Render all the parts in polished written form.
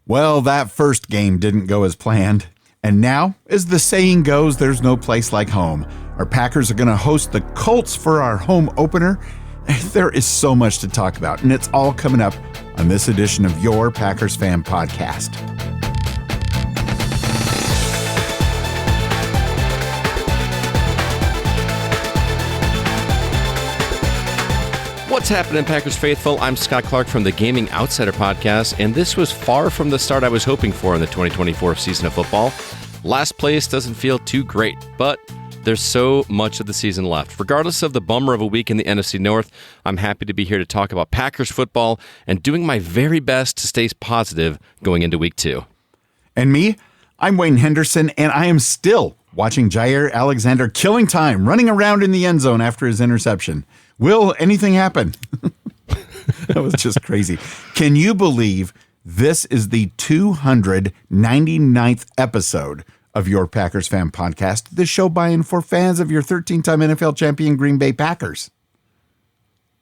Well, that first game didn't go as planned. And now, as the saying goes, there's no place like home. Our Packers are going to host the Colts for our home opener. There is so much to talk about, and it's all coming up on this edition of your Packers Fan Podcast. What's happening, Packers faithful? I'm Scott Clark from the Gaming Outsider Podcast, and this was far from the start I was hoping for in the 2024 season of football. Last place doesn't feel too great, but there's so much of the season left. Regardless of the bummer of a week in the NFC North, I'm happy to be here to talk about Packers football and doing my very best to stay positive going into week 2. And me, I'm Wayne Henderson, and I am still watching Jair Alexander killing time, running around in the end zone after his interception. Will anything happen? That was just crazy. Can you believe this is the 299th episode of your Packers Fan Podcast, the show by and for fans of your 13-time NFL champion Green Bay Packers?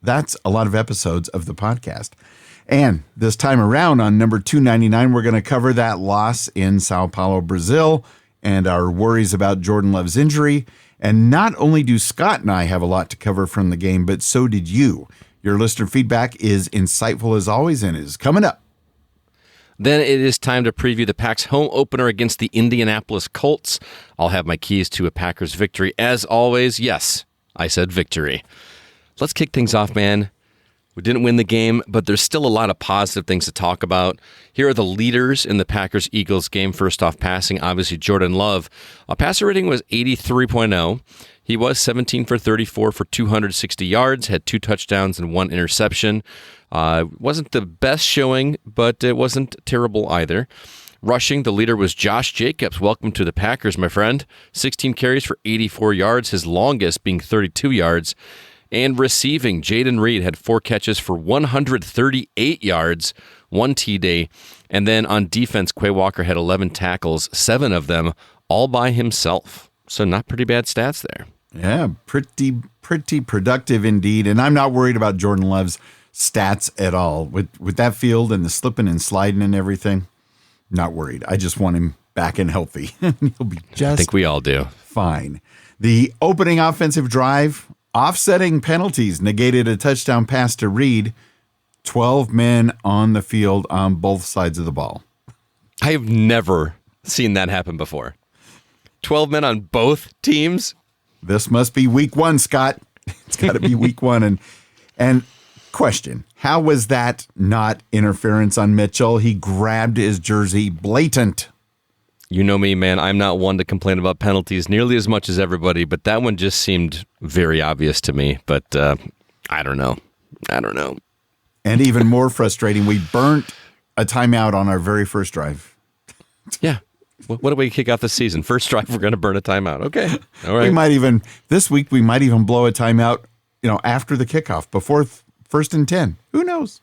That's a lot of episodes of the podcast. And this time around on number 299, we're going to cover that loss in Sao Paulo, Brazil, and our worries about Jordan Love's injury. And not only do Scott and I have a lot to cover from the game, but so did you. Your listener feedback is insightful as always and is coming up. Then it is time to preview the Pack's home opener against the Indianapolis Colts. I'll have my keys to a Packers victory. As always, yes, I said victory. Let's kick things off, man. We didn't win the game, but there's still a lot of positive things to talk about. Here are the leaders in the Packers-Eagles game. First off, passing, obviously Jordan Love. Passer rating was 83.0. He was 17 for 34 for 260 yards, had 2 touchdowns and 1 interception. Wasn't the best showing, but it wasn't terrible either. Rushing, the leader was Josh Jacobs. Welcome to the Packers, my friend. 16 carries for 84 yards, his longest being 32 yards. And receiving, Jaden Reed had 4 catches for 138 yards, 1 T-day. And then on defense, Quay Walker had 11 tackles, 7 of them all by himself. So not pretty bad stats there. Yeah, pretty productive indeed. And I'm not worried about Jordan Love's stats at all. With that field and the slipping and sliding and everything, not worried. I just want him back and healthy. He'll be just I think we all do. Fine. The opening offensive drive, offsetting penalties, negated a touchdown pass to Reed. 12 men on the field on both sides of the ball. I have never seen that happen before. 12 men on both teams? This must be week 1, Scott. It's got to be week 1. And question, how was that not interference on Mitchell? He grabbed his jersey, blatant. You know me, man. I'm not one to complain about penalties nearly as much as everybody, but that one just seemed very obvious to me. But I don't know. And even more frustrating, we burnt a timeout on our very first drive. Yeah. What do we kick off the season? First drive, we're going to burn a timeout. Okay. All right. This week, we might even blow a timeout, after the kickoff, before first and 10. Who knows?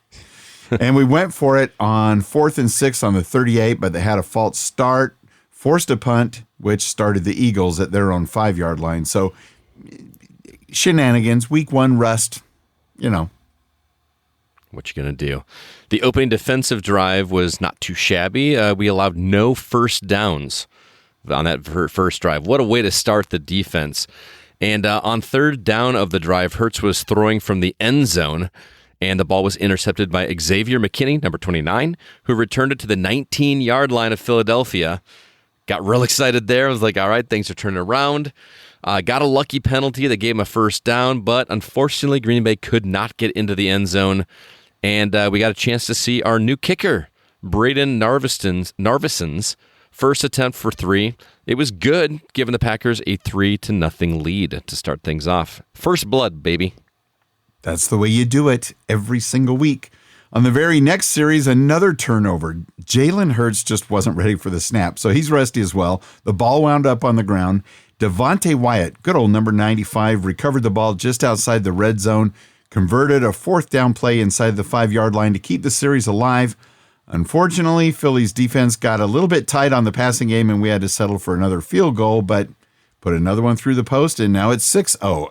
And we went for it on 4th and 6 on the 38, but they had a false start, forced a punt, which started the Eagles at their own 5-yard line. So shenanigans, week 1 rust, What you going to do? The opening defensive drive was not too shabby. We allowed no first downs on that first drive. What a way to start the defense. And on 3rd down of the drive, Hurts was throwing from the end zone, and the ball was intercepted by Xavier McKinney, number 29, who returned it to the 19-yard line of Philadelphia. Got real excited there. I was like, all right, things are turning around. Got a lucky penalty that gave him a first down, but unfortunately, Green Bay could not get into the end zone. And we got a chance to see our new kicker, Braden Narvison's first attempt for 3. It was good, giving the Packers a 3-0 lead to start things off. First blood, baby. That's the way you do it every single week. On the very next series, another turnover. Jalen Hurts just wasn't ready for the snap, so he's rusty as well. The ball wound up on the ground. Devontae Wyatt, good old number 95, recovered the ball just outside the red zone, converted a 4th down play inside the 5-yard line to keep the series alive. Unfortunately, Philly's defense got a little bit tight on the passing game, and we had to settle for another field goal, but put another one through the post, and now it's 6-0.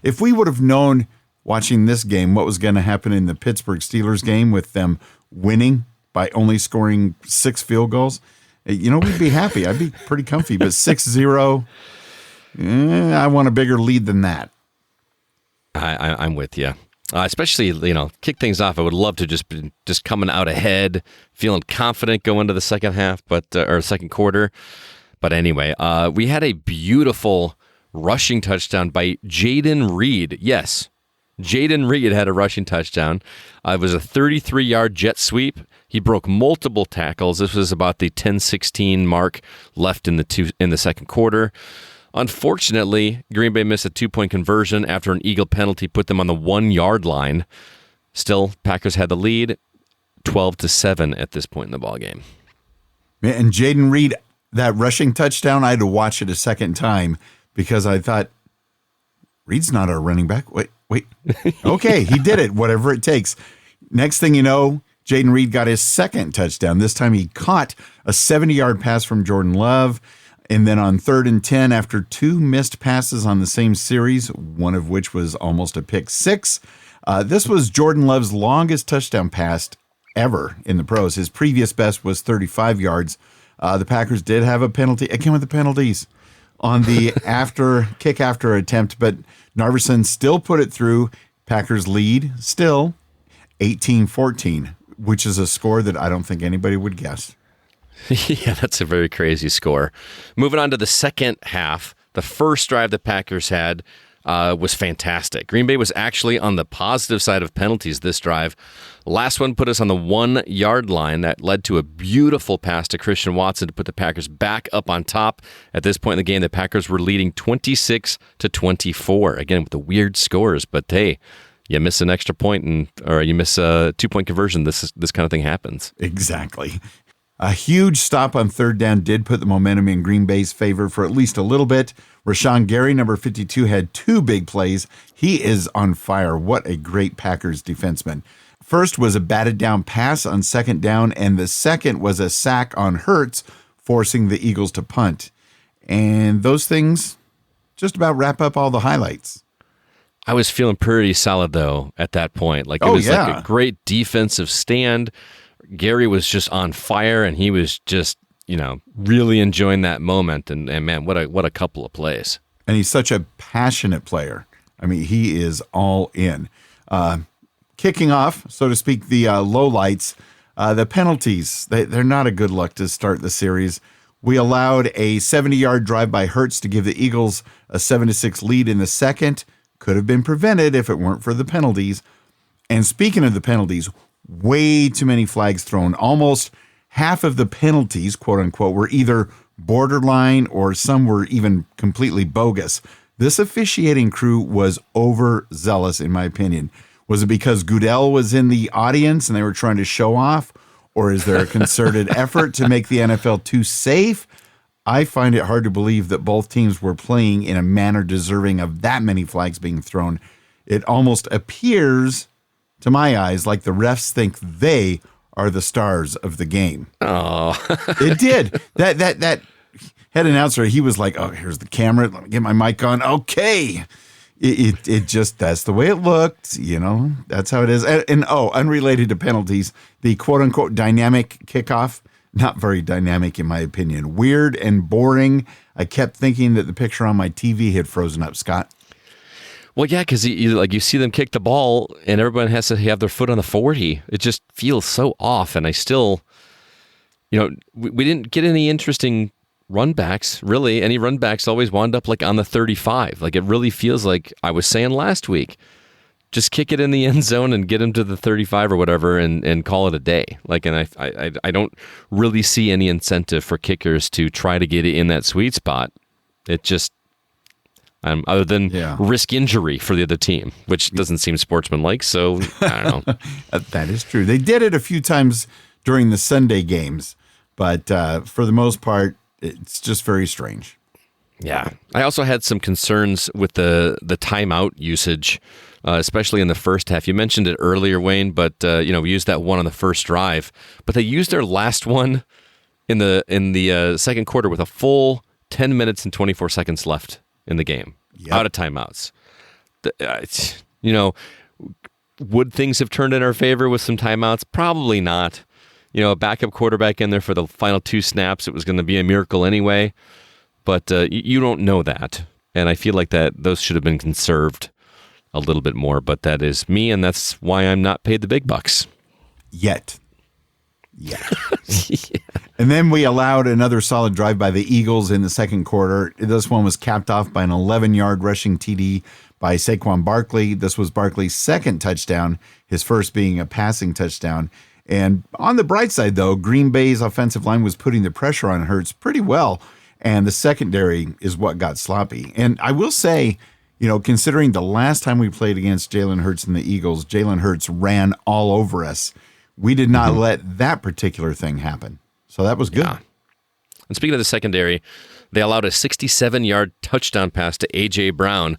If we would have known watching this game what was going to happen in the Pittsburgh Steelers game with them winning by only scoring 6 field goals, we'd be happy. I'd be pretty comfy. But 6-0, I want a bigger lead than that. I'm with you. Especially, kick things off. I would love to just coming out ahead, feeling confident going to the second half, or second quarter. But anyway, we had a beautiful rushing touchdown by Jaden Reed. Yes, Jaden Reed had a rushing touchdown. It was a 33-yard jet sweep. He broke multiple tackles. This was about the 10-16 mark left in the second quarter. Unfortunately, Green Bay missed a 2-point conversion after an Eagle penalty put them on the 1-yard line. Still, Packers had the lead, 12-7 at this point in the ballgame. And Jaden Reed, that rushing touchdown, I had to watch it a second time because I thought, Reed's not our running back. Wait. Okay, he did it, whatever it takes. Next thing you know, Jaden Reed got his second touchdown. This time he caught a 70-yard pass from Jordan Love. And then on 3rd and 10, after 2 missed passes on the same series, one of which was almost a pick six, this was Jordan Love's longest touchdown pass ever in the pros. His previous best was 35 yards. The Packers did have a penalty. Again with the penalties on the kick after attempt, but Narveson still put it through. Packers lead still 18-14, which is a score that I don't think anybody would guess. Yeah, that's a very crazy score. Moving on to the second half, the first drive the Packers had was fantastic. Green Bay was actually on the positive side of penalties this drive. Last one put us on the 1-yard line. That led to a beautiful pass to Christian Watson to put the Packers back up on top. At this point in the game, the Packers were leading 26-24. Again, with the weird scores, but hey, you miss an extra point or you miss a 2-point conversion, this kind of thing happens. Exactly. A huge stop on 3rd down did put the momentum in Green Bay's favor for at least a little bit. Rashawn Gary, number 52, had 2 big plays. He is on fire. What a great Packers defenseman. First was a batted down pass on 2nd down, and the second was a sack on Hurts, forcing the Eagles to punt. And those things just about wrap up all the highlights. I was feeling pretty solid, though, at that point. Like like a great defensive stand. Gary was just on fire, and he was just, really enjoying that moment. And man, what a couple of plays. And he's such a passionate player. I mean, he is all in. Kicking off, so to speak, the lowlights, the penalties, they're not a good look to start the series. We allowed a 70-yard drive by Hurts to give the Eagles a 7-6 lead in the second. Could have been prevented if it weren't for the penalties. And speaking of the penalties, way too many flags thrown. Almost half of the penalties, quote unquote, were either borderline or some were even completely bogus. This officiating crew was overzealous, in my opinion. Was it because Goodell was in the audience and they were trying to show off? Or is there a concerted effort to make the NFL too safe? I find it hard to believe that both teams were playing in a manner deserving of that many flags being thrown. It almost appears, to my eyes, like the refs think they are the stars of the game. Oh, it did. That head announcer, he was like, "Oh, here's the camera. Let me get my mic on." Okay, it just, that's the way it looked. That's how it is. And unrelated to penalties, the quote unquote dynamic kickoff, not very dynamic in my opinion. Weird and boring. I kept thinking that the picture on my TV had frozen up. Scott. Well, yeah, because you see them kick the ball, and everyone has to have their foot on the 40. It just feels so off, and I still, we didn't get any interesting run backs, really. Any run backs always wound up like on the 35. Like, it really feels like I was saying last week, just kick it in the end zone and get them to the 35 or whatever and call it a day. Like, and I don't really see any incentive for kickers to try to get it in that sweet spot. It just... other than risk injury for the other team, which doesn't seem sportsmanlike, so I don't know. That is true. They did it a few times during the Sunday games, but for the most part, it's just very strange. Yeah. I also had some concerns with the timeout usage, especially in the first half. You mentioned it earlier, Wayne, but we used that one on the first drive, but they used their last one in the second quarter with a full 10 minutes and 24 seconds left in the game, out of timeouts. Would things have turned in our favor with some timeouts? Probably not. a backup quarterback in there for the final 2 snaps, it was going to be a miracle anyway. But you don't know that. And I feel like that those should have been conserved a little bit more. But that is me, and that's why I'm not paid the big bucks. Yet. Yeah. And then we allowed another solid drive by the Eagles in the second quarter. This one was capped off by an 11-yard rushing TD by Saquon Barkley. This was Barkley's second touchdown, his first being a passing touchdown. And on the bright side, though, Green Bay's offensive line was putting the pressure on Hurts pretty well, and the secondary is what got sloppy. And I will say, considering the last time we played against Jalen Hurts and the Eagles, Jalen Hurts ran all over us. We did not let that particular thing happen. So that was good. Yeah. And speaking of the secondary, they allowed a 67-yard touchdown pass to A.J. Brown.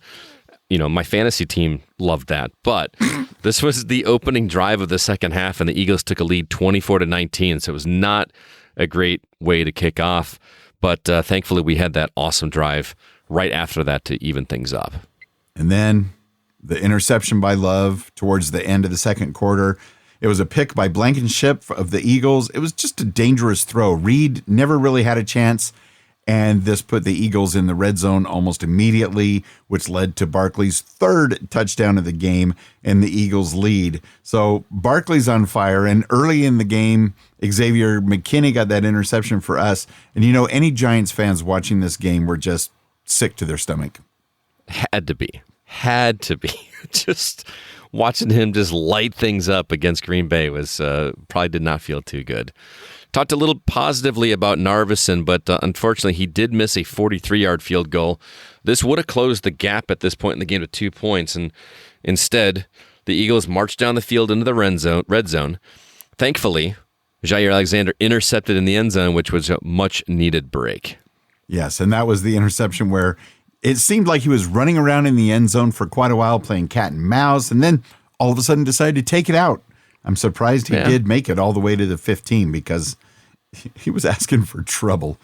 My fantasy team loved that. But this was the opening drive of the second half, and the Eagles took a lead 24-19. So it was not a great way to kick off. But thankfully, we had that awesome drive right after that to even things up. And then the interception by Love towards the end of the second quarter. It was a pick by Blankenship of the Eagles. It was just a dangerous throw. Reed never really had a chance, and this put the Eagles in the red zone almost immediately, which led to Barkley's third touchdown of the game and the Eagles' lead. So Barkley's on fire, and early in the game, Xavier McKinney got that interception for us. And any Giants fans watching this game were just sick to their stomach. Had to be. Just watching him just light things up against Green Bay was probably did not feel too good. Talked a little positively about Narveson, but unfortunately he did miss a 43-yard field goal. This would have closed the gap at this point in the game to 2 points, and instead the Eagles marched down the field into the red zone. Thankfully, Jair Alexander intercepted in the end zone, which was a much-needed break. Yes, and that was the interception where it seemed like he was running around in the end zone for quite a while playing cat and mouse, and then all of a sudden decided to take it out. I'm surprised he did make it all the way to the 15 because he was asking for trouble.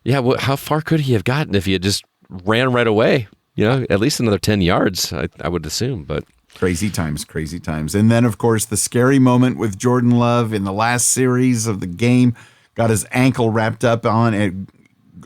Yeah, well, how far could he have gotten if he had just ran right away? At least another 10 yards, I would assume. But crazy times. And then, of course, the scary moment with Jordan Love in the last series of the game, got his ankle wrapped up on it.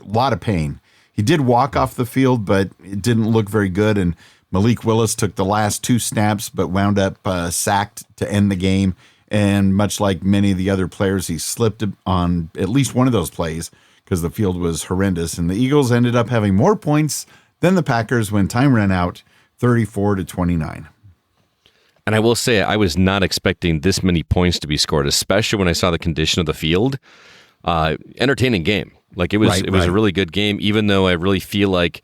A lot of pain. He did walk off the field, but it didn't look very good. And Malik Willis took the last 2 snaps, but wound up sacked to end the game. And much like many of the other players, he slipped on at least one of those plays because the field was horrendous. And the Eagles ended up having more points than the Packers when time ran out, 34-29. And I will say, I was not expecting this many points to be scored, especially when I saw the condition of the field. Entertaining game. Like it was a really good game, even though I really feel like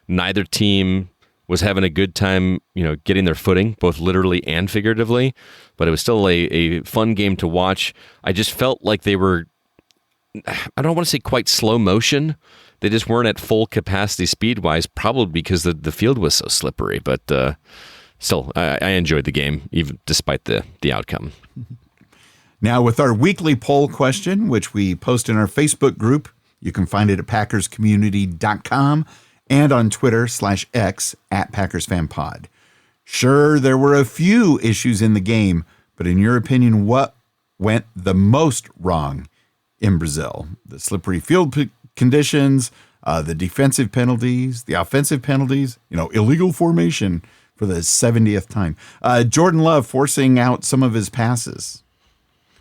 neither team was having a good time, getting their footing, both literally and figuratively. But it was still a fun game to watch. I just felt like they were, I don't want to say quite slow motion. They just weren't at full capacity speed-wise, probably because the field was so slippery. But still, I enjoyed the game, even despite the outcome. Now, with our weekly poll question, which we post in our Facebook group, you can find it at PackersCommunity.com and on Twitter/X at PackersFanPod. Sure, there were a few issues in the game, but in your opinion, what went the most wrong in Brazil? The slippery field conditions, the defensive penalties, the offensive penalties, illegal formation for the 70th time. Jordan Love forcing out some of his passes.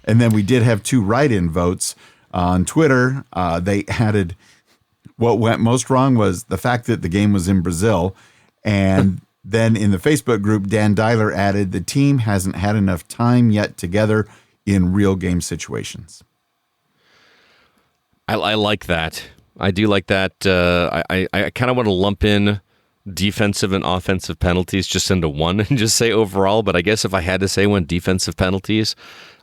And then we did have 2 write-in votes. On Twitter, they added what went most wrong was the fact that the game was in Brazil. And then in the Facebook group, Dan Dyler added, the team hasn't had enough time yet together in real game situations. I like that. I do like that. I kind of want to lump in defensive and offensive penalties just into one and just say overall. But I guess if I had to say one, defensive penalties,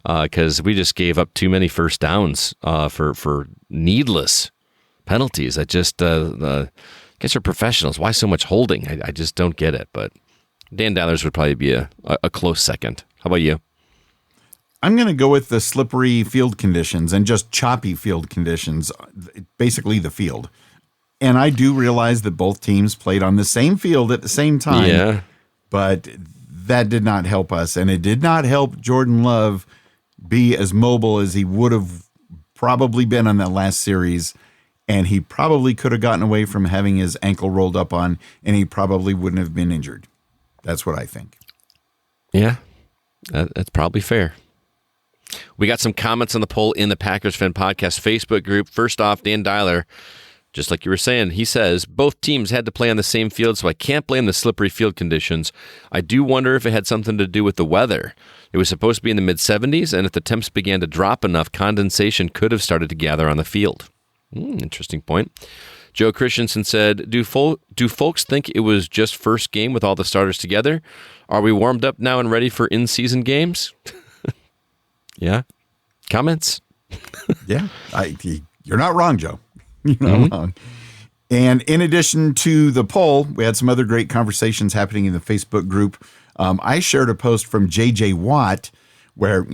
because we just gave up too many first downs for needless penalties. I just guess we're professionals. Why so much holding? I just don't get it. But Dan Dallers would probably be a close second. How about you? I'm going to go with the slippery field conditions and just choppy field conditions, basically the field. And I do realize that both teams played on the same field at the same time. Yeah. But that did not help us, and it did not help Jordan Love be as mobile as he would have probably been on that last series. And he probably could have gotten away from having his ankle rolled up on, and he probably wouldn't have been injured. That's what I think. Yeah, that's probably fair. We got some comments on the poll in the Packers Fan Podcast Facebook group. First off, Dan Dyler, just like you were saying, he says, both teams had to play on the same field, so I can't blame the slippery field conditions. I do wonder if it had something to do with the weather. It was supposed to be in the mid-70s, and if the temps began to drop enough, condensation could have started to gather on the field. Interesting point. Joe Christensen said, do folks think it was just first game with all the starters together? Are we warmed up now and ready for in-season games? Yeah. Comments? Yeah. You're not wrong, Joe. You're not wrong. And in addition to the poll, we had some other great conversations happening in the Facebook group. I shared a post from J.J. Watt where,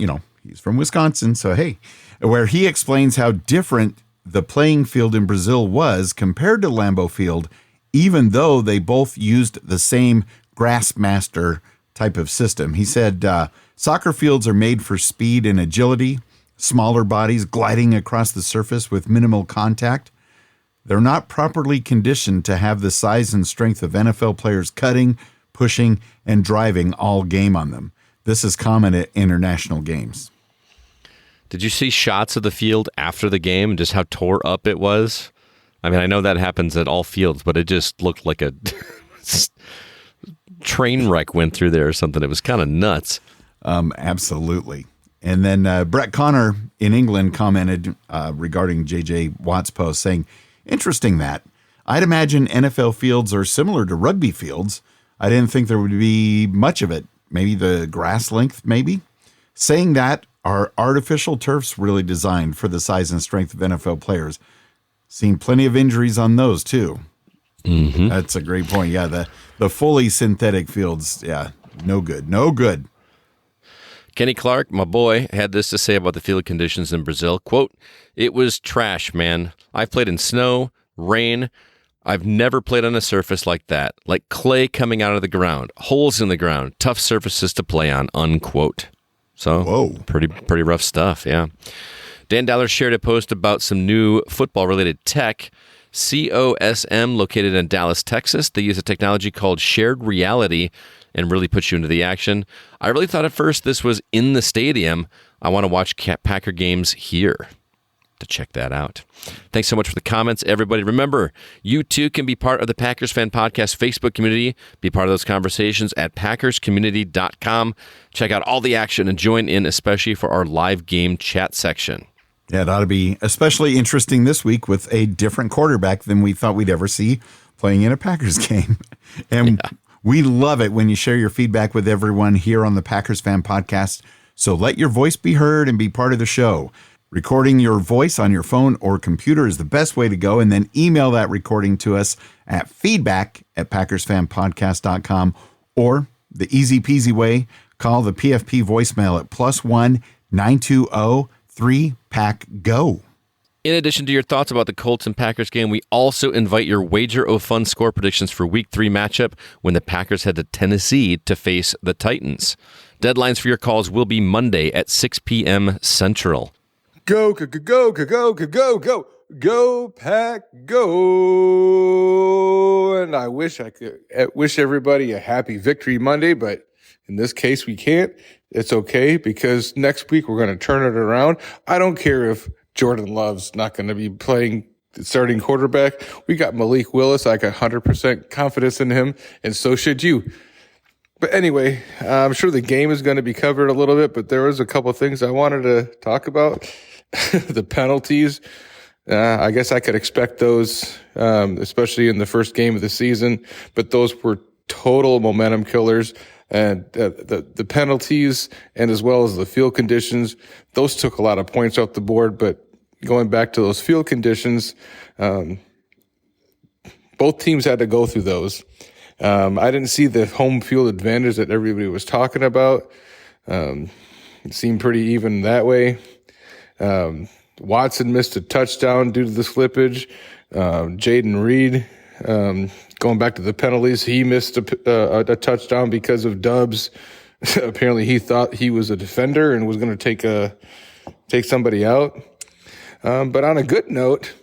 he's from Wisconsin, so hey, where he explains how different the playing field in Brazil was compared to Lambeau Field, even though they both used the same Grassmaster type of system. He said soccer fields are made for speed and agility, smaller bodies gliding across the surface with minimal contact. They're not properly conditioned to have the size and strength of NFL players cutting, pushing, and driving all game on them. This is common at international games. Did you see shots of the field after the game and just how tore up it was? I mean, I know that happens at all fields, but it just looked like a train wreck went through there or something. It was kind of nuts. Absolutely. And then Brett Connor in England commented regarding J.J. Watt's post saying, interesting that. I'd imagine NFL fields are similar to rugby fields. I didn't think there would be much of it. Maybe the grass length, maybe. Saying that, are artificial turfs really designed for the size and strength of NFL players? Seen plenty of injuries on those, too. Mm-hmm. That's a great point. Yeah, the fully synthetic fields, yeah, no good. No good. Kenny Clark, my boy, had this to say about the field conditions in Brazil. Quote, it was trash, man. I've played in snow, rain. I've never played on a surface like that. Like clay coming out of the ground, holes in the ground, tough surfaces to play on, unquote. So, whoa, pretty rough stuff, yeah. Dan Dollar shared a post about some new football-related tech. COSM, located in Dallas, Texas. They use a technology called shared reality and really puts you into the action. I really thought at first this was in the stadium. I want to watch Packer games here. To check that out. Thanks so much for the comments, everybody. Remember, you too can be part of the Packers Fan Podcast Facebook community. Be part of those conversations at packerscommunity.com. Check out all the action and join in, especially for our live game chat section. Yeah, it ought to be especially interesting this week with a different quarterback than we thought we'd ever see playing in a Packers game. And we love it when you share your feedback with everyone here on the Packers Fan Podcast. So let your voice be heard and be part of the show. Recording your voice on your phone or computer is the best way to go, and then email that recording to us at feedback@PackersFanPodcast.com, or the easy peasy way, call the PFP voicemail at +1 920 3-PACK-GO. In addition to your thoughts about the Colts and Packers game, we also invite your Wager O Fun score predictions for Week 3 matchup when the Packers head to Tennessee to face the Titans. Deadlines for your calls will be Monday at 6 p.m. Central. Go, go, go, go, go, go, go, go, go, Pack, go. And I wish I could wish everybody a happy Victory Monday, but in this case, we can't. It's okay because next week we're going to turn it around. I don't care if Jordan Love's not going to be playing the starting quarterback. We got Malik Willis. I got 100% confidence in him, and so should you. But anyway, I'm sure the game is going to be covered a little bit, but there was a couple of things I wanted to talk about. The penalties. I guess I could expect those, especially in the first game of the season, but those were total momentum killers. And the penalties and as well as the field conditions, those took a lot of points off the board. But going back to those field conditions, both teams had to go through those. I didn't see the home field advantage that everybody was talking about. It seemed pretty even that way. Watson missed a touchdown due to the slippage. Jaden Reed, going back to the penalties, he missed a touchdown because of dubs. Apparently he thought he was a defender and was going to take somebody out. But on a good note,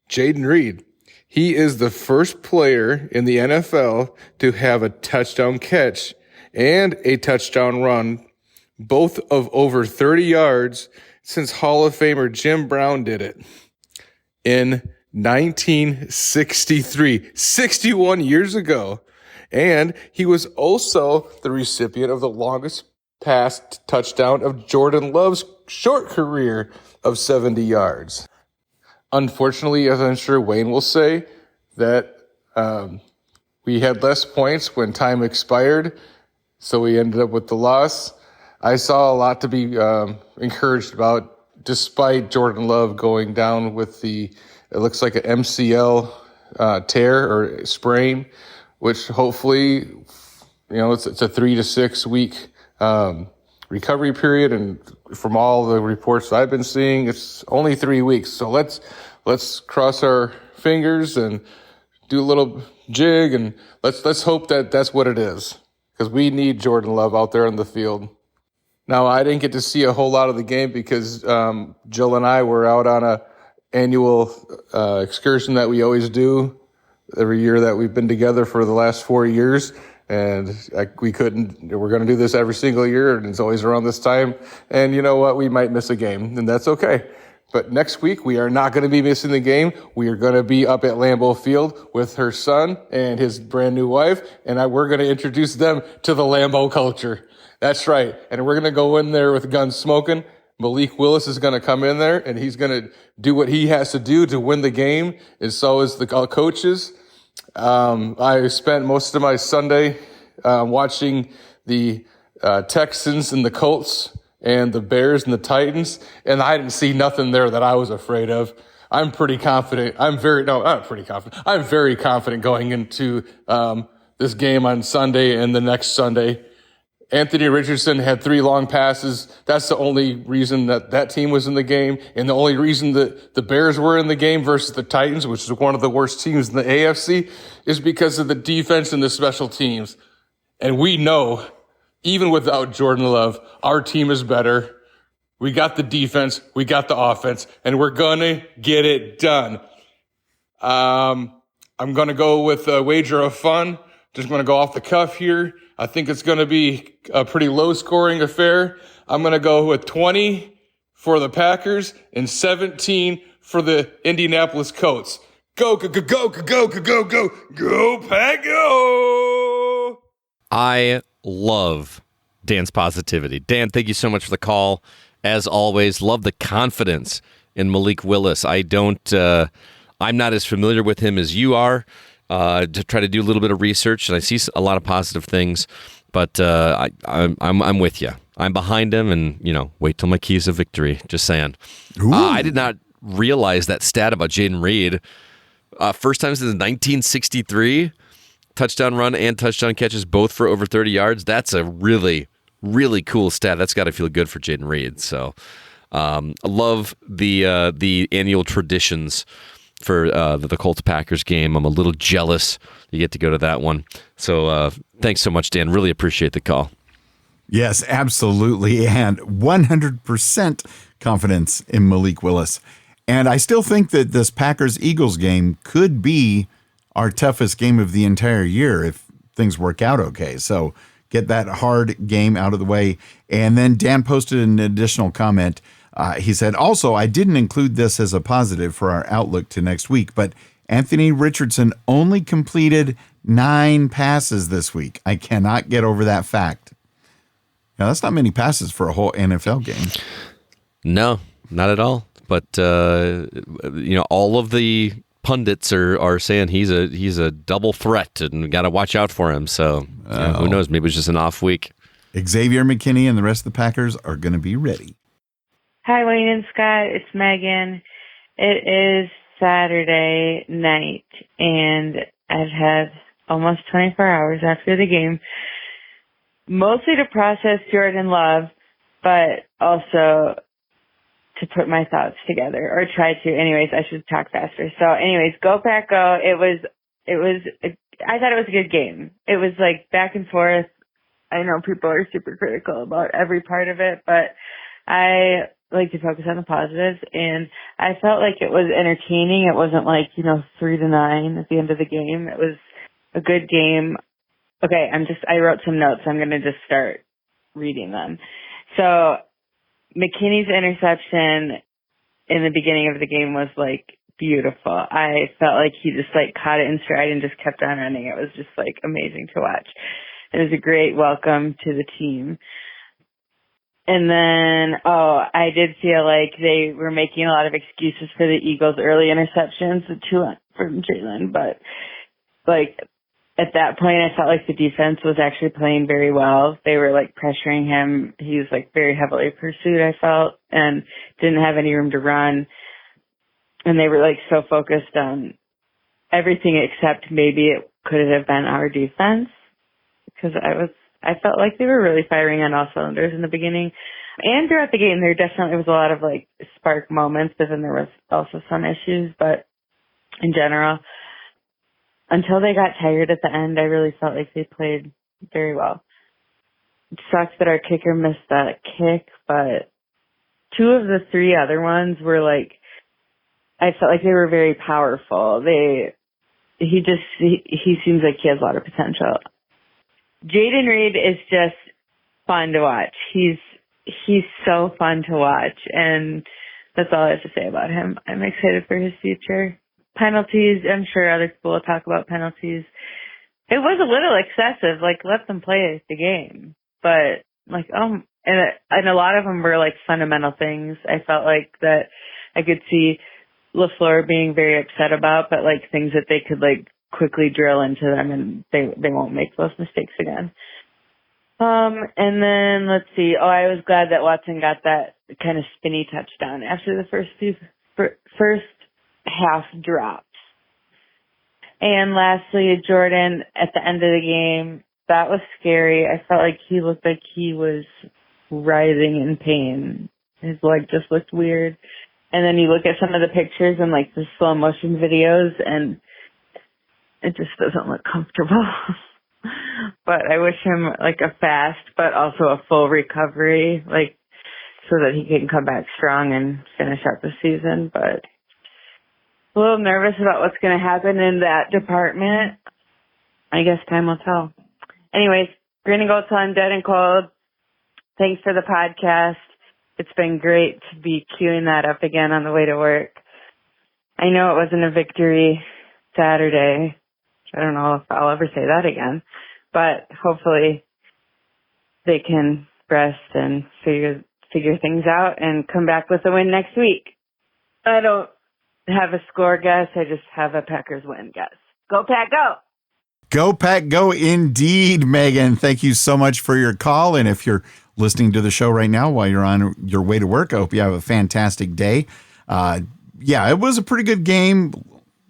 Jayden Reed, he is the first player in the NFL to have a touchdown catch and a touchdown run, both of over 30 yards, since Hall of Famer Jim Brown did it in 1963, 61 years ago. And he was also the recipient of the longest pass touchdown of Jordan Love's short career of 70 yards. Unfortunately, as I'm sure Wayne will say, that we had less points when time expired, so we ended up with the loss. I saw a lot to be encouraged about, despite Jordan Love going down with it looks like an MCL tear or sprain, which hopefully, it's a 3 to 6 week recovery period, and from all the reports I've been seeing, it's only 3 weeks. So let's cross our fingers and do a little jig, and let's hope that that's what it is, because we need Jordan Love out there on the field. Now, I didn't get to see a whole lot of the game because Jill and I were out on a annual excursion that we always do every year that we've been together for the last 4 years. And we're going to do this every single year, and it's always around this time. And you know what? We might miss a game, and that's okay. But next week, we are not going to be missing the game. We are going to be up at Lambeau Field with her son and his brand new wife, and we're going to introduce them to the Lambeau culture. That's right. And we're going to go in there with guns smoking. Malik Willis is going to come in there, and he's going to do what he has to do to win the game, and so is the coaches. I spent most of my Sunday watching the Texans and the Colts and the Bears and the Titans, and I didn't see nothing there that I was afraid of. I'm pretty confident. I'm very confident going into this game on Sunday and the next Sunday. Anthony Richardson had 3 long passes. That's the only reason that team was in the game, and the only reason that the Bears were in the game versus the Titans, which is one of the worst teams in the AFC, is because of the defense and the special teams. And we know, even without Jordan Love, our team is better. We got the defense, we got the offense, and we're gonna get it done. I'm gonna go with a wager of fun. Just gonna go off the cuff here. I think it's going to be a pretty low-scoring affair. I'm going to go with 20 for the Packers and 17 for the Indianapolis Colts. Go, go, go, go, go, go, go, go, go, Pack, go! I love Dan's positivity. Dan, thank you so much for the call. As always, love the confidence in Malik Willis. I'm not as familiar with him as you are. To try to do a little bit of research, and I see a lot of positive things, but I'm with you. I'm behind him, and wait till my keys of victory. Just saying. I did not realize that stat about Jayden Reed. First time since 1963, touchdown run and touchdown catches, both for over 30 yards. That's a really, really cool stat. That's got to feel good for Jayden Reed. So, I love the annual traditions for the Colts Packers game. I'm a little jealous you get to go to that one. So thanks so much, Dan. Really appreciate the call. Yes, absolutely. And 100% confidence in Malik Willis. And I still think that this Packers-Eagles game could be our toughest game of the entire year if things work out okay. So get that hard game out of the way. And then Dan posted an additional comment. He said, also, I didn't include this as a positive for our outlook to next week, but Anthony Richardson only completed 9 passes this week. I cannot get over that fact. Now, that's not many passes for a whole NFL game. No, not at all. But, all of the pundits are saying he's a double threat and got to watch out for him. So who knows? Maybe it's just an off week. Xavier McKinney and the rest of the Packers are going to be ready. Hi, Wayne and Scott. It's Megan. It is Saturday night, and I've had almost 24 hours after the game, mostly to process Jordan Love, but also to put my thoughts together, or try to. Anyways, I should talk faster. So anyways, go Pack go. I thought it was a good game. It was like back and forth. I know people are super critical about every part of it, but I like to focus on the positives, and I felt like it was entertaining. It wasn't like, 3-9 at the end of the game. It was a good game. Okay, I wrote some notes. I'm going to just start reading them. So McKinney's interception in the beginning of the game was like beautiful. I felt like he just like caught it in stride and just kept on running. It was just like amazing to watch. It was a great welcome to the team. And then, I did feel like they were making a lot of excuses for the Eagles' early interceptions, the two from Jalen. But, like, at that point, I felt like the defense was actually playing very well. They were, like, pressuring him. He was, like, very heavily pursued, I felt, and didn't have any room to run. And they were, like, so focused on everything except maybe it could have been our defense. Because I felt like they were really firing on all cylinders in the beginning. And throughout the game, there definitely was a lot of, like, spark moments, but then there was also some issues. But in general, until they got tired at the end, I really felt like they played very well. It sucks that our kicker missed that kick, but two of the three other ones were, like, I felt like they were very powerful. He seems like he has a lot of potential. Jaden Reed is just fun to watch. He's so fun to watch, and that's all I have to say about him. I'm excited for his future. Penalties, I'm sure other people will talk about penalties. It was a little excessive, like, let them play the game. But, like, and a lot of them were, like, fundamental things. I felt like that I could see LaFleur being very upset about, but, like, things that they could, like, quickly drill into them, and they won't make those mistakes again. And then let's see. I was glad that Watson got that kind of spinny touchdown after the first half drops. And lastly, Jordan at the end of the game, that was scary. I felt like he looked like he was writhing in pain. His leg just looked weird. And then you look at some of the pictures and like the slow motion videos, and it just doesn't look comfortable. But I wish him like a fast, but also a full recovery, like so that he can come back strong and finish out the season. But a little nervous about what's going to happen in that department. I guess time will tell. Anyways, Green and Gold till I'm dead and cold. Thanks for the podcast. It's been great to be queuing that up again on the way to work. I know it wasn't a victory Saturday. I don't know if I'll ever say that again, but hopefully they can rest and figure things out and come back with a win next week. I don't have a score guess. I just have a Packers win guess. Go Pack, go! Go Pack, go indeed, Megan. Thank you so much for your call. And if you're listening to the show right now while you're on your way to work, I hope you have a fantastic day. Yeah, it was a pretty good game.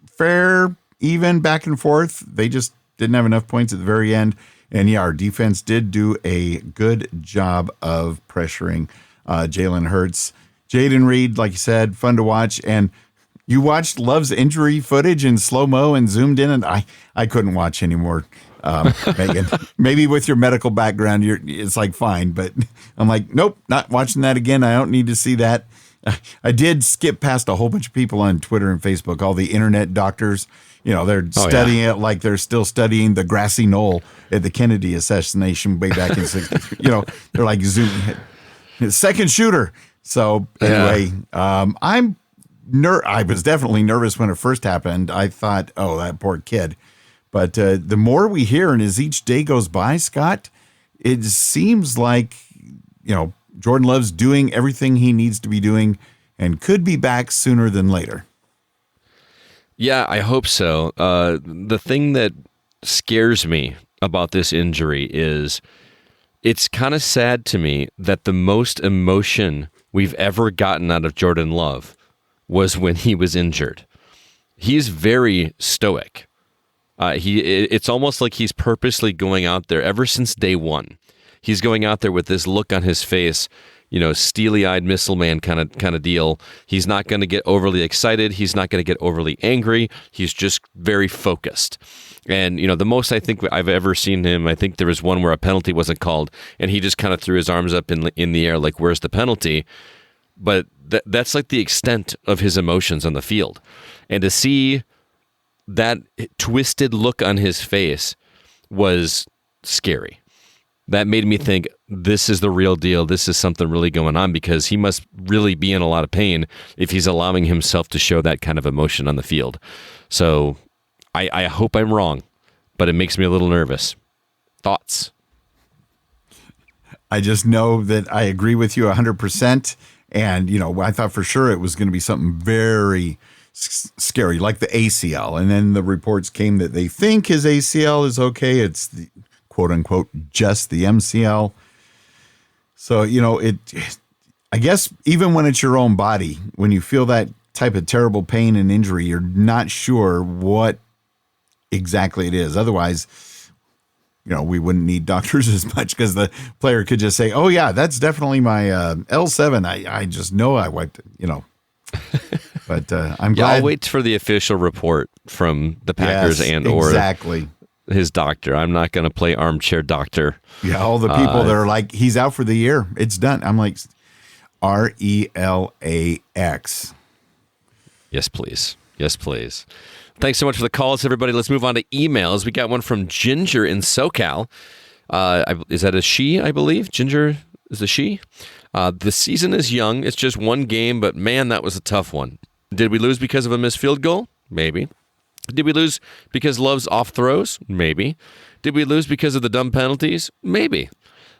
Fair, even, back and forth. They just didn't have enough points at the very end. And yeah, our defense did do a good job of pressuring Jalen Hurts. Jaden Reed, like you said, fun to watch. And you watched Love's injury footage in slow-mo and zoomed in, and I couldn't watch anymore, Megan. Maybe with your medical background, it's like fine, but I'm like, nope, not watching that again. I don't need to see that. I did skip past a whole bunch of people on Twitter and Facebook, all the internet doctors. You know, they're studying it like they're still studying the grassy knoll at the Kennedy assassination way back in 60. You know, they're like zooming. Second shooter. So anyway, I was definitely nervous when it first happened. I thought, oh, that poor kid. But the more we hear, and as each day goes by, Scott, it seems like, you know, Jordan Love's doing everything he needs to be doing and could be back sooner than later. Yeah, I hope so. The thing that scares me about this injury is it's kind of sad to me that the most emotion we've ever gotten out of Jordan Love was when he was injured. He's very stoic. It's almost like he's purposely going out there ever since day one. He's going out there with this look on his face, you know, steely-eyed missile man kind of deal. He's not going to get overly excited. He's not going to get overly angry. He's just very focused. And, the most I think I've ever seen him, I think there was one where a penalty wasn't called, and he just kind of threw his arms up in the air like, where's the penalty? But that's like the extent of his emotions on the field. And to see that twisted look on his face was scary. That made me think, this is the real deal. This is something really going on, because he must really be in a lot of pain if he's allowing himself to show that kind of emotion on the field. So I hope I'm wrong, but it makes me a little nervous. Thoughts? I just know that I agree with you 100%. And, I thought for sure it was going to be something very scary, like the ACL. And then the reports came that they think his ACL is okay. It's the quote unquote, just the MCL. So, I guess even when it's your own body, when you feel that type of terrible pain and injury, you're not sure what exactly it is. Otherwise, we wouldn't need doctors as much, because the player could just say, oh yeah, that's definitely my L7. I just know I wiped it, but I'm glad. I'll wait for the official report from the Packers or exactly his doctor. I'm not going to play armchair doctor. Yeah, all the people that are like, he's out for the year. It's done. I'm like, RELAX. Yes, please. Yes, please. Thanks so much for the calls, everybody. Let's move on to emails. We got one from Ginger in SoCal. Is that a she, I believe? Ginger is a she? The season is young. It's just one game, but man, that was a tough one. Did we lose because of a missed field goal? Maybe. Did we lose because Love's off throws? Maybe. Did we lose because of the dumb penalties? Maybe.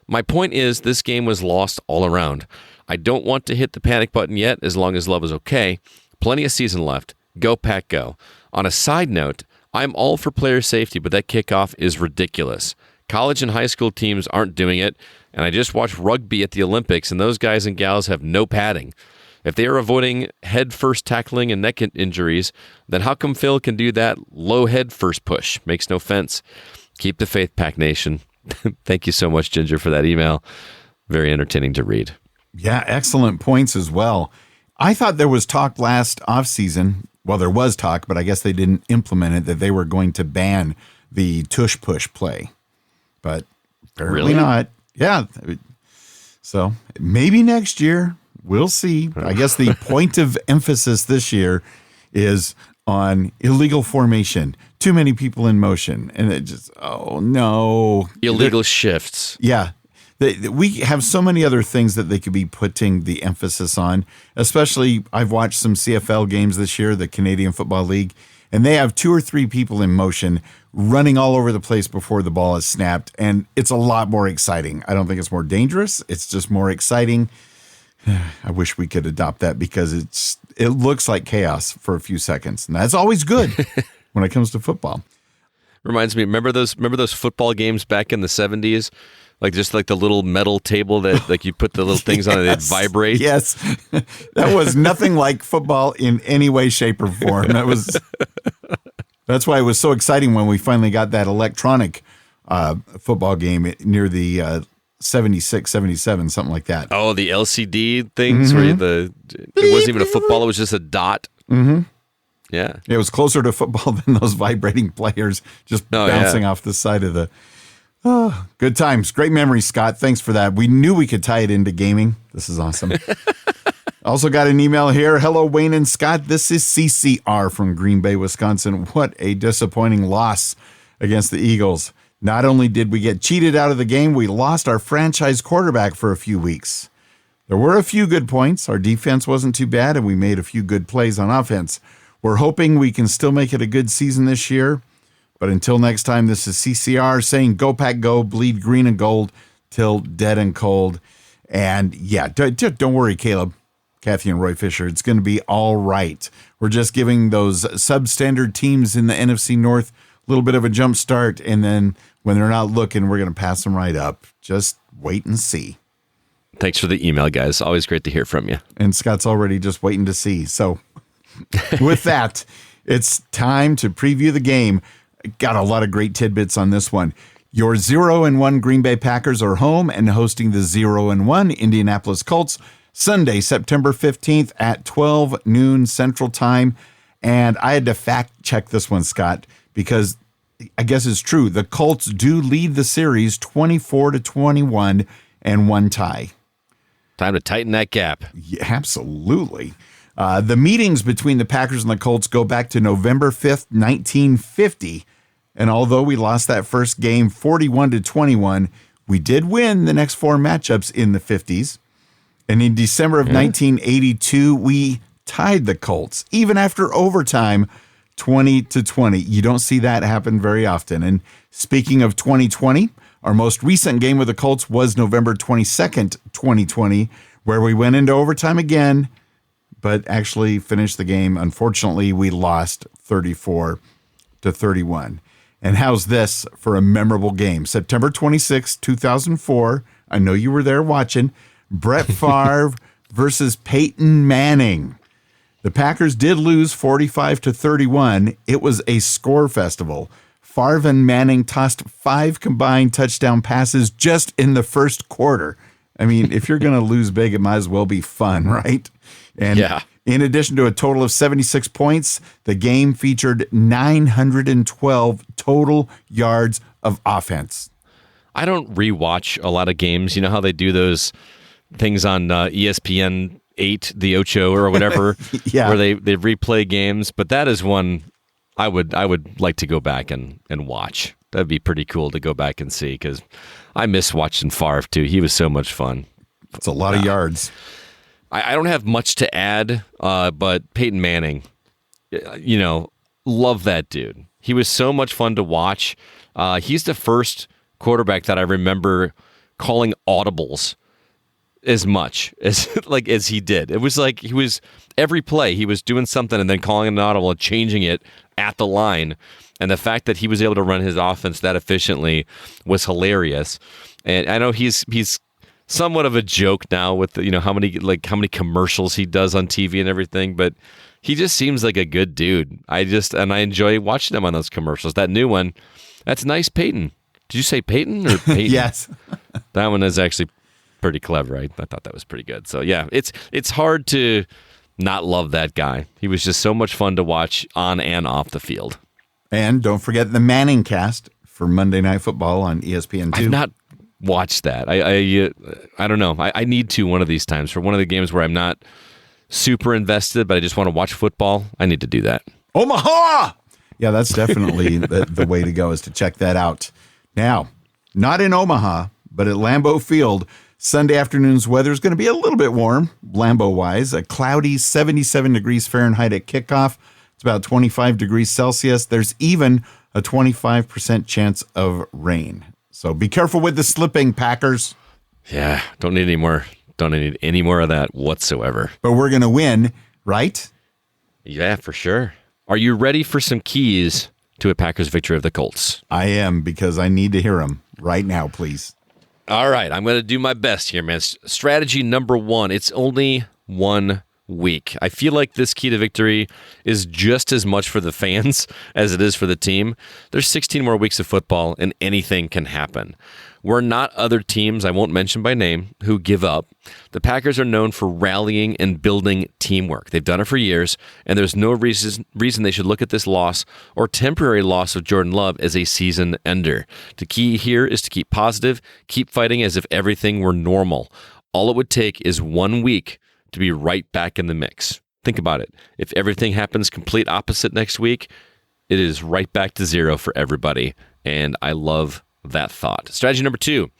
My point is, this game was lost all around. I don't want to hit the panic button yet, as long as Love is okay. Plenty of season left. Go Pack, go. On a side note, I'm all for player safety, but that kickoff is ridiculous. College and high school teams aren't doing it, and I just watched rugby at the Olympics, and those guys and gals have no padding. If they are avoiding head-first tackling and neck injuries, then how come Phil can do that low head-first push? Makes no sense. Keep the faith, Pack Nation. Thank you so much, Ginger, for that email. Very entertaining to read. Yeah, excellent points as well. I thought there was talk last offseason. Well, there was talk, but I guess they didn't implement it, that they were going to ban the tush-push play. But apparently not. Yeah. So maybe next year. We'll see. I guess the point of emphasis this year is on illegal formation. Too many people in motion. And it just, oh, no. Illegal shifts. Yeah. We have so many other things that they could be putting the emphasis on, especially I've watched some CFL games this year, the Canadian Football League, and they have 2 or 3 people in motion running all over the place before the ball is snapped, and it's a lot more exciting. I don't think it's more dangerous. It's just more exciting. I wish we could adopt that, because it looks like chaos for a few seconds, and that's always good when it comes to football. Reminds me, remember those football games back in the 70s? Like just like the little metal table that like you put the little things on it, they'd vibrate. Yes. That was nothing like football in any way, shape, or form. That's why it was so exciting when we finally got that electronic football game near the 76, 77, something like that. Oh, the LCD things where it wasn't even a football, it was just a dot. Mm-hmm. Yeah. It was closer to football than those vibrating players just bouncing off the side of the... Oh, good times. Great memories, Scott. Thanks for that. We knew we could tie it into gaming. This is awesome. Also got an email here. Hello, Wayne and Scott. This is CCR from Green Bay, Wisconsin. What a disappointing loss against the Eagles. Not only did we get cheated out of the game, we lost our franchise quarterback for a few weeks. There were a few good points. Our defense wasn't too bad, and we made a few good plays on offense. We're hoping we can still make it a good season this year. But until next time, this is CCR saying, go Pack, go, bleed green and gold till dead and cold. And yeah, don't worry, Caleb, Kathy, and Roy Fisher. It's going to be all right. We're just giving those substandard teams in the NFC North a little bit of a jump start. And then when they're not looking, we're going to pass them right up. Just wait and see. Thanks for the email, guys. Always great to hear from you. And Scott's already just waiting to see. So with that, it's time to preview the game. Got a lot of great tidbits on this one. Your 0-1 Green Bay Packers are home and hosting the 0-1 Indianapolis Colts Sunday, September 15th at 12 noon Central Time. And I had to fact check this one, Scott, because I guess is true. The Colts do lead the series 24-21 and one tie. Time to tighten that gap. Yeah, absolutely. The meetings between the Packers and the Colts go back to November 5th, 1950. And although we lost that first game 41-21, we did win the next 4 matchups in the 50s. And in December of 1982, we tied the Colts, even after overtime, 20-20. You don't see that happen very often. And speaking of 2020, our most recent game with the Colts was November 22nd, 2020, where we went into overtime again, but actually finished the game. Unfortunately, we lost 34-31. And how's this for a memorable game? September 26, 2004. I know you were there watching. Brett Favre versus Peyton Manning. The Packers did lose 45-31. It was a score festival. Favre and Manning tossed 5 combined touchdown passes just in the first quarter. I mean, if you're going to lose big, it might as well be fun, right? And in addition to a total of 76 points, the game featured 912 total yards of offense. I don't rewatch a lot of games. You know how they do those things on ESPN 8, the Ocho or whatever, where they replay games. But that is one I would like to go back and watch. That'd be pretty cool to go back and see, because I miss watching Favre too. He was so much fun. It's a lot of yards. I don't have much to add, but Peyton Manning, love that dude. He was so much fun to watch. He's the first quarterback that I remember calling audibles as much as he did. It was like he was every play he was doing something and then calling an audible and changing it at the line. And the fact that he was able to run his offense that efficiently was hilarious. And I know he's somewhat of a joke now with how many commercials he does on TV and everything, but he just seems like a good dude. I enjoy watching him on those commercials. That new one, that's nice, Peyton. Did you say Peyton or Peyton? Yes. That one is actually pretty clever. I thought that was pretty good. So yeah, it's hard to not love that guy. He was just so much fun to watch on and off the field. And don't forget the Manning cast for Monday Night Football on ESPN2. I've not watched that. I don't know. I need to one of these times for one of the games where I'm not super invested, but I just want to watch football. I need to do that. Omaha! Yeah, that's definitely the way to go, is to check that out. Now, not in Omaha, but at Lambeau Field, Sunday afternoon's weather is going to be a little bit warm, Lambeau-wise. A cloudy 77 degrees Fahrenheit at kickoff. It's about 25 degrees Celsius. There's even a 25% chance of rain. So be careful with the slipping, Packers. Yeah, don't need any more of that whatsoever. But we're going to win, right? Yeah, for sure. Are you ready for some keys to a Packers victory of the Colts? I am, because I need to hear them right now, please. All right, I'm going to do my best here, man. Strategy number 1, it's only 1 week. I feel like this key to victory is just as much for the fans as it is for the team. There's 16 more weeks of football, and anything can happen. We're not other teams, I won't mention by name, who give up. The Packers are known for rallying and building teamwork. They've done it for years, and there's no reason they should look at this loss or temporary loss of Jordan Love as a season ender. The key here is to keep positive, keep fighting as if everything were normal. All it would take is 1 week to be right back in the mix. Think about it. If everything happens complete opposite next week, it is right back to zero for everybody, and I love that thought. Strategy number 2,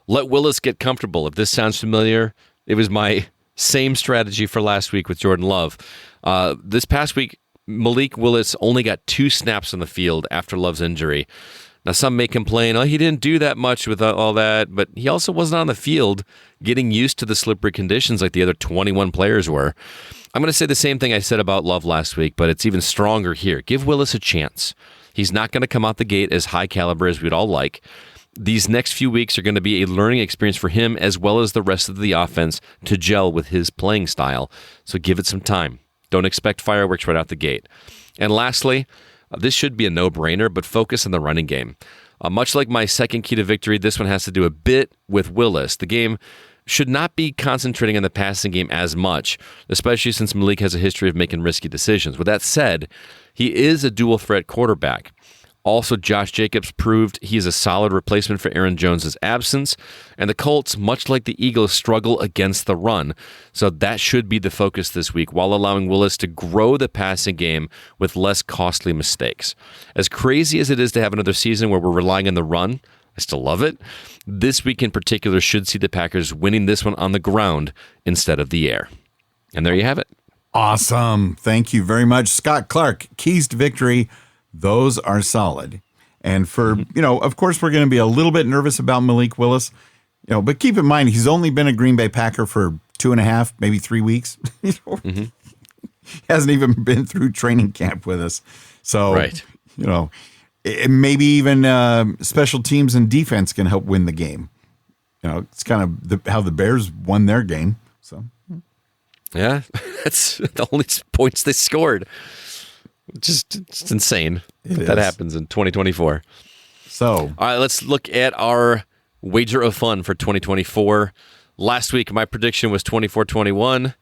let Willis get comfortable. If this sounds familiar, it was my same strategy for last week with Jordan Love. This past week, Malik Willis only got 2 snaps on the field after Love's injury. Now, some may complain, he didn't do that much with all that, but he also wasn't on the field getting used to the slippery conditions like the other 21 players were. I'm going to say the same thing I said about Love last week, but it's even stronger here. Give Willis a chance. He's not going to come out the gate as high caliber as we'd all like. These next few weeks are going to be a learning experience for him as well as the rest of the offense to gel with his playing style. So give it some time. Don't expect fireworks right out the gate. And lastly, this should be a no-brainer, but focus on the running game. Much like my second key to victory, this one has to do a bit with Willis. The game should not be concentrating on the passing game as much, especially since Malik has a history of making risky decisions. With that said, he is a dual-threat quarterback. Also, Josh Jacobs proved he's a solid replacement for Aaron Jones' absence. And the Colts, much like the Eagles, struggle against the run. So that should be the focus this week, while allowing Willis to grow the passing game with less costly mistakes. As crazy as it is to have another season where we're relying on the run, I still love it. This week in particular should see the Packers winning this one on the ground instead of the air. And there you have it. Awesome. Thank you very much. Scott Clark, keys to victory. Those are solid. And for, of course, we're going to be a little bit nervous about Malik Willis, but keep in mind, he's only been a Green Bay Packer for 2.5, maybe 3 weeks. Hasn't even been through training camp with us. So, right. Maybe even special teams and defense can help win the game. It's kind of how the Bears won their game. So, yeah, that's the only points they scored. Just insane that happens in 2024. So, all right, let's look at our wager of fun for 2024. Last week, my prediction was 24-21.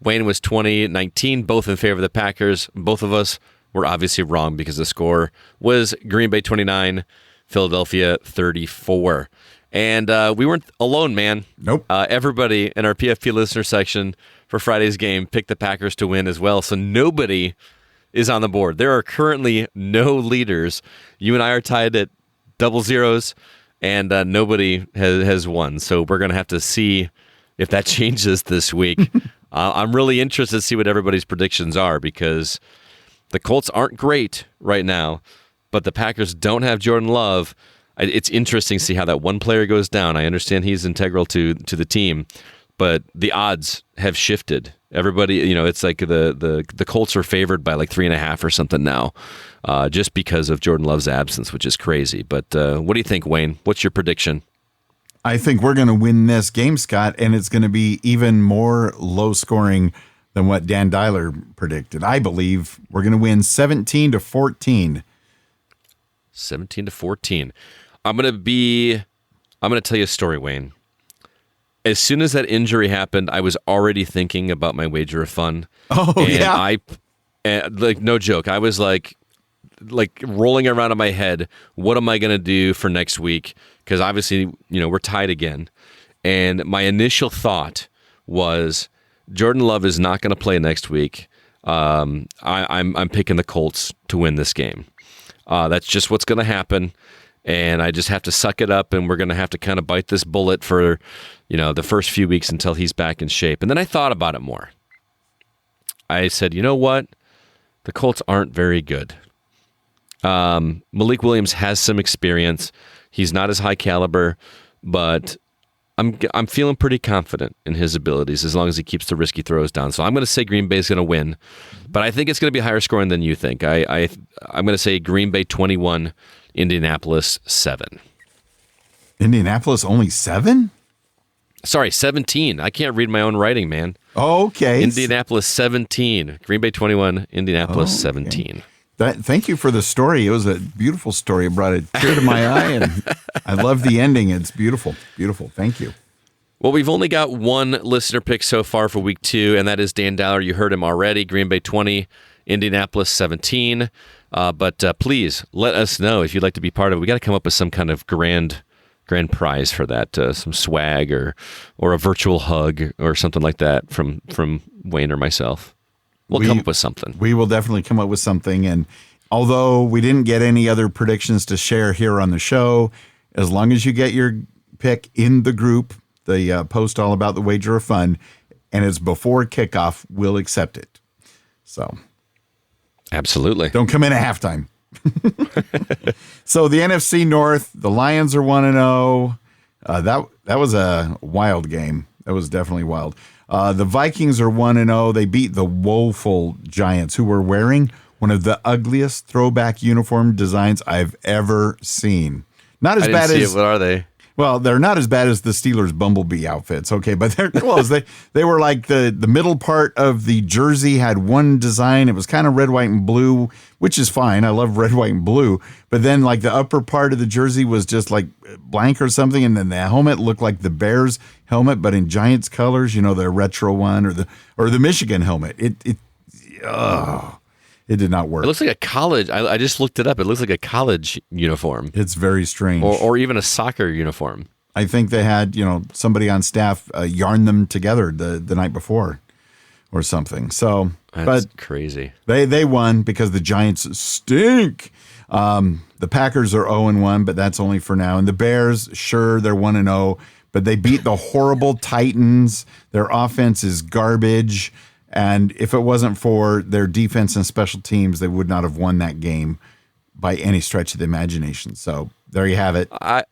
Wayne was 20-19, both in favor of the Packers. Both of us were obviously wrong because the score was Green Bay 29, Philadelphia 34. And we weren't alone, man. Nope. Everybody in our PFP listener section for Friday's game picked the Packers to win as well. So nobody is on the board. There are currently no leaders. You and I are tied at double zeros, and nobody has won. So we're going to have to see if that changes this week. I'm really interested to see what everybody's predictions are, because the Colts aren't great right now, but the Packers don't have Jordan Love. It's interesting to see how that one player goes down. I understand he's integral to the team, but the odds have shifted. Everybody, it's like the Colts are favored by like 3.5 or something now, just because of Jordan Love's absence, which is crazy. But what do you think, Wayne? What's your prediction? I think we're going to win this game, Scott, and it's going to be even more low scoring than what Dan Dyler predicted. I believe we're going to win 17-14. 17-14. I'm going to tell you a story, Wayne. As soon as that injury happened, I was already thinking about my wager of fun. Oh, yeah. Like, no joke. I was like rolling around in my head, what am I going to do for next week? Because obviously, we're tied again. And my initial thought was Jordan Love is not going to play next week. I'm picking the Colts to win this game. That's just what's going to happen. And I just have to suck it up, and we're going to have to kind of bite this bullet for, the first few weeks until he's back in shape. And then I thought about it more. I said, you know what? The Colts aren't very good. Malik Williams has some experience. He's not as high caliber, but I'm feeling pretty confident in his abilities as long as he keeps the risky throws down. So I'm going to say Green Bay is going to win, but I think it's going to be higher scoring than you think. I'm going to say Green Bay 21, Indianapolis 7. Indianapolis only 7? Sorry, 17. I can't read my own writing, man. Okay. Indianapolis 17. Green Bay 21, Indianapolis 17. Thank you for the story. It was a beautiful story. It brought a tear to my eye, and I love the ending. It's beautiful. Beautiful. Thank you. Well, we've only got one listener pick so far for week 2, and that is Dan Dowler. You heard him already. Green Bay 20, Indianapolis 17. But please let us know if you'd like to be part of it. We got to come up with some kind of grand prize for that, some swag or a virtual hug or something like that from Wayne or myself. We'll come up with something. We will definitely come up with something. And although we didn't get any other predictions to share here on the show, as long as you get your pick in the group, the post all about the wager of fun, and it's before kickoff, we'll accept it. So, absolutely. Don't come in at halftime. So the NFC North, the Lions are 1-0. That was a wild game. That was definitely wild. The Vikings are 1-0. They beat the woeful Giants, who were wearing one of the ugliest throwback uniform designs I've ever seen. Not as bad as what are they? Well, they're not as bad as the Steelers' Bumblebee outfits, okay, but they're close. They were like the middle part of the jersey had one design. It was kind of red, white, and blue, which is fine. I love red, white, and blue. But then like the upper part of the jersey was just like blank or something, and then the helmet looked like the Bears helmet, but in Giants colors, the retro one or the Michigan helmet. It It did not work. It looks like a college. I just looked it up. It looks like a college uniform. It's very strange. Or even a soccer uniform. I think they had, somebody on staff yarn them together the night before or something. So, That's crazy. They won because the Giants stink. The Packers are 0-1, but that's only for now. And the Bears, sure, they're 1-0, but they beat the horrible Titans. Their offense is garbage. And if it wasn't for their defense and special teams, they would not have won that game by any stretch of the imagination. So there you have it. I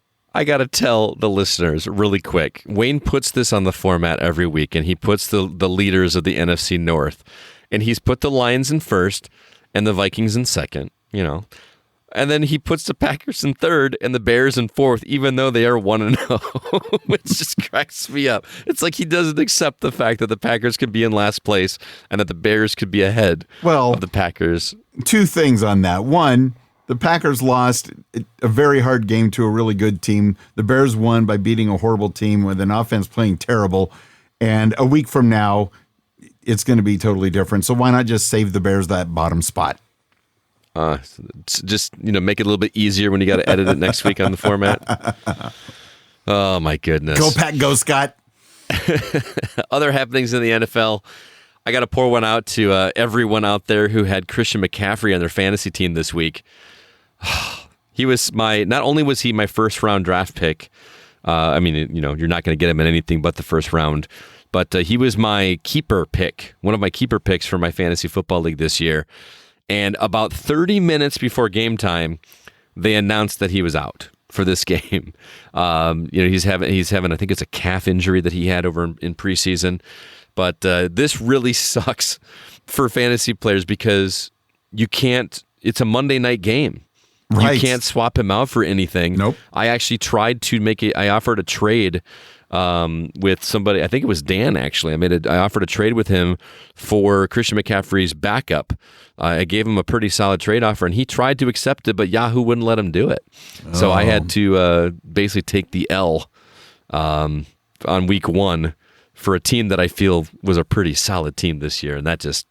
got to tell the listeners really quick. Wayne puts this on the format every week, and he puts the leaders of the NFC North. And he's put the Lions in first and the Vikings in second, And then he puts the Packers in third and the Bears in fourth, even though they are 1-0, which just cracks me up. It's like he doesn't accept the fact that the Packers could be in last place and that the Bears could be ahead of the Packers. Two things on that. One, the Packers lost a very hard game to a really good team. The Bears won by beating a horrible team with an offense playing terrible. And a week from now, it's going to be totally different. So why not just save the Bears that bottom spot? Just make it a little bit easier when you got to edit it next week on the format. Oh my goodness! Go Pack, go Scott. Other happenings in the NFL. I got to pour one out to everyone out there who had Christian McCaffrey on their fantasy team this week. He was not only was he my first round draft pick. You're not going to get him in anything but the first round. But he was my keeper pick, one of my keeper picks for my fantasy football league this year. And about 30 minutes before game time, they announced that he was out for this game. He's having I think it's a calf injury that he had over in preseason. But this really sucks for fantasy players because you can't. It's a Monday night game. Right. You can't swap him out for anything. Nope. I actually tried to I offered a trade with somebody. I think it was Dan, actually. I offered a trade with him for Christian McCaffrey's backup. I gave him a pretty solid trade offer, and he tried to accept it, but Yahoo wouldn't let him do it. So I had to basically take the L on week one for a team that I feel was a pretty solid team this year, and that just,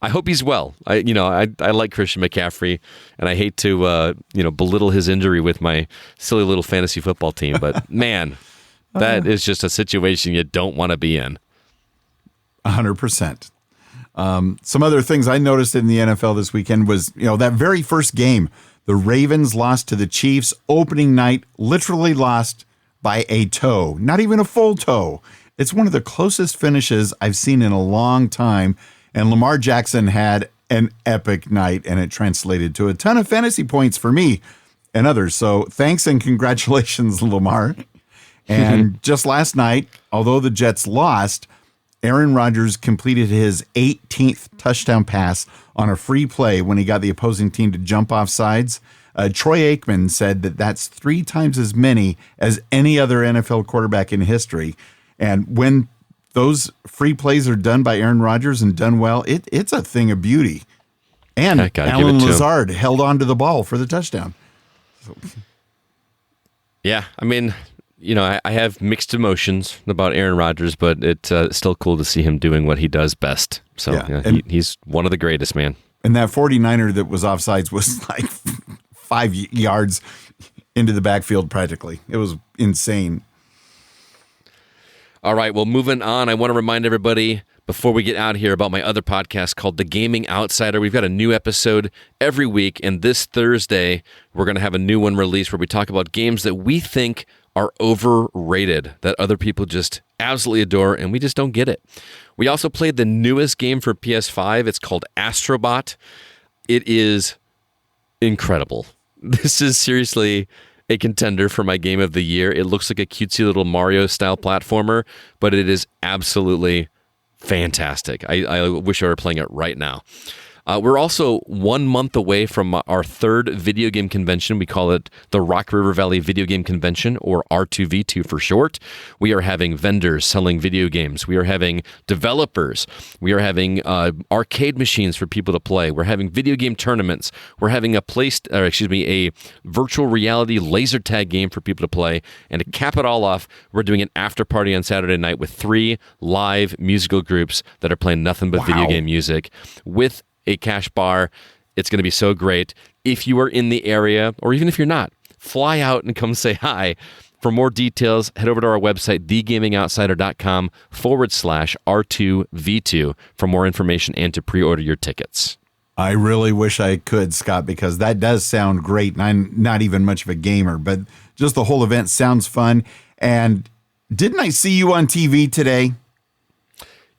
I hope he's well. I like Christian McCaffrey, and I hate to belittle his injury with my silly little fantasy football team, but man, that is just a situation you don't want to be in. 100%. Some other things I noticed in the NFL this weekend was, that very first game, the Ravens lost to the Chiefs opening night, literally lost by a toe, not even a full toe. It's one of the closest finishes I've seen in a long time. And Lamar Jackson had an epic night, and it translated to a ton of fantasy points for me and others. So thanks and congratulations, Lamar. And just last night, although the Jets lost, Aaron Rodgers completed his 18th touchdown pass on a free play when he got the opposing team to jump off sides. Troy Aikman said that that's 3 times as many as any other NFL quarterback in history. And when those free plays are done by Aaron Rodgers and done well, it's a thing of beauty. And Alan Lazard held on to the ball for the touchdown. Yeah, I have mixed emotions about Aaron Rodgers, but it's still cool to see him doing what he does best. So he's one of the greatest, man. And that 49er that was offsides was like 5 yards into the backfield practically. It was insane. All right, well, moving on, I want to remind everybody before we get out here about my other podcast called The Gaming Outsider. We've got a new episode every week, and this Thursday, we're going to have a new one released where we talk about games that we think are overrated, that other people just absolutely adore, and we just don't get it. We also played the newest game for PS5. It's called Astrobot. It is incredible. This is seriously a contender for my game of the year. It looks like a cutesy little Mario-style platformer, but it is absolutely fantastic. I wish I were playing it right now. We're also 1 month away from our third video game convention. We call it the Rock River Valley Video Game Convention, or R2V2 for short. We are having vendors selling video games. We are having developers. We are having arcade machines for people to play. We're having video game tournaments. We're having a virtual reality laser tag game for people to play. And to cap it all off, we're doing an after party on Saturday night with 3 live musical groups that are playing nothing but video game music with a cash bar. It's going to be so great. If you are in the area, or even if you're not, fly out and come say hi. For more details, head over to our website, thegamingoutsider.com/R2V2 for more information and to pre-order your tickets. I really wish I could, Scott, because that does sound great. And I'm not even much of a gamer, but just the whole event sounds fun. And didn't I see you on TV today?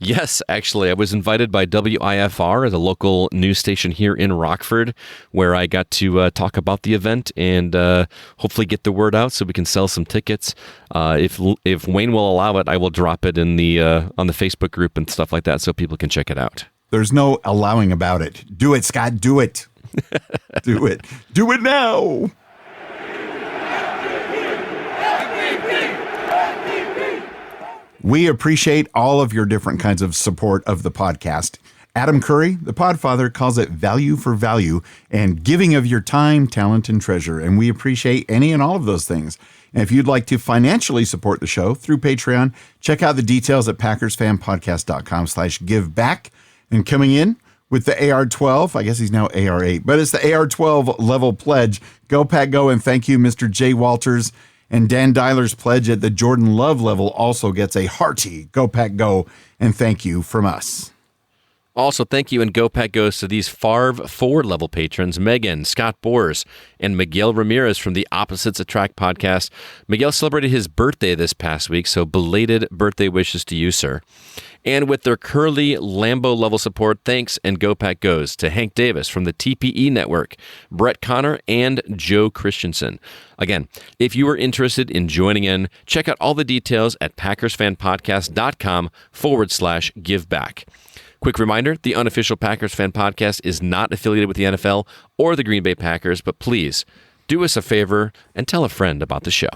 Yes, actually, I was invited by WIFR, the local news station here in Rockford, where I got to talk about the event and hopefully get the word out so we can sell some tickets. If Wayne will allow it, I will drop it in the on the Facebook group and stuff like that so people can check it out. There's no allowing about it. Do it, Scott. Do it. Do it. Do it now. We appreciate all of your different kinds of support of the podcast. Adam Curry, the Podfather, calls it value for value and giving of your time, talent, and treasure. And we appreciate any and all of those things. And if you'd like to financially support the show through Patreon, check out the details at PackersFanPodcast.com/giveback. And coming in with the AR-12, I guess he's now AR-8, but it's the AR-12 level pledge. Go Pack Go, and thank you, Mr. Jay Walters. And Dan Dyler's pledge at the Jordan Love level also gets a hearty Go Pack Go, and thank you from us. Also, thank you and Go Pack goes to these Favre Forward level patrons, Megan, Scott Boers, and Miguel Ramirez from the Opposites Attract podcast. Miguel celebrated his birthday this past week, so belated birthday wishes to you, sir. And with their Curly Lambo level support, thanks and Go Pack goes to Hank Davis from the TPE Network, Brett Connor, and Joe Christensen. Again, if you are interested in joining in, check out all the details at PackersFanPodcast.com/giveback. Quick reminder, the Unofficial Packers Fan Podcast is not affiliated with the NFL or the Green Bay Packers, but please do us a favor and tell a friend about the show.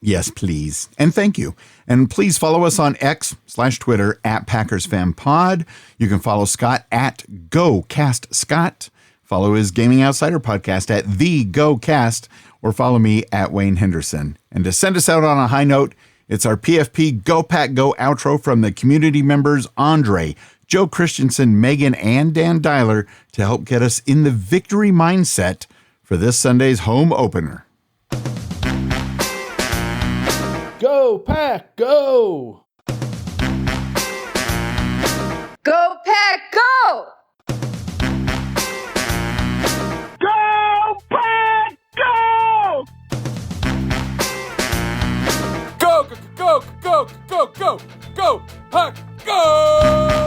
Yes, please. And thank you. And please follow us on X/Twitter at PackersFanPod. You can follow Scott at GoCastScott. Follow his Gaming Outsider podcast at TheGoCast, or follow me at Wayne Henderson. And to send us out on a high note, it's our PFP Go Pack Go outro from the community members Andre, Joe Christensen, Megan, and Dan Dyler to help get us in the victory mindset for this Sunday's home opener. Go Pack, go! Go Pack, go! Go Pack, go! Go, go, go, go, go, go, go, Pack, go!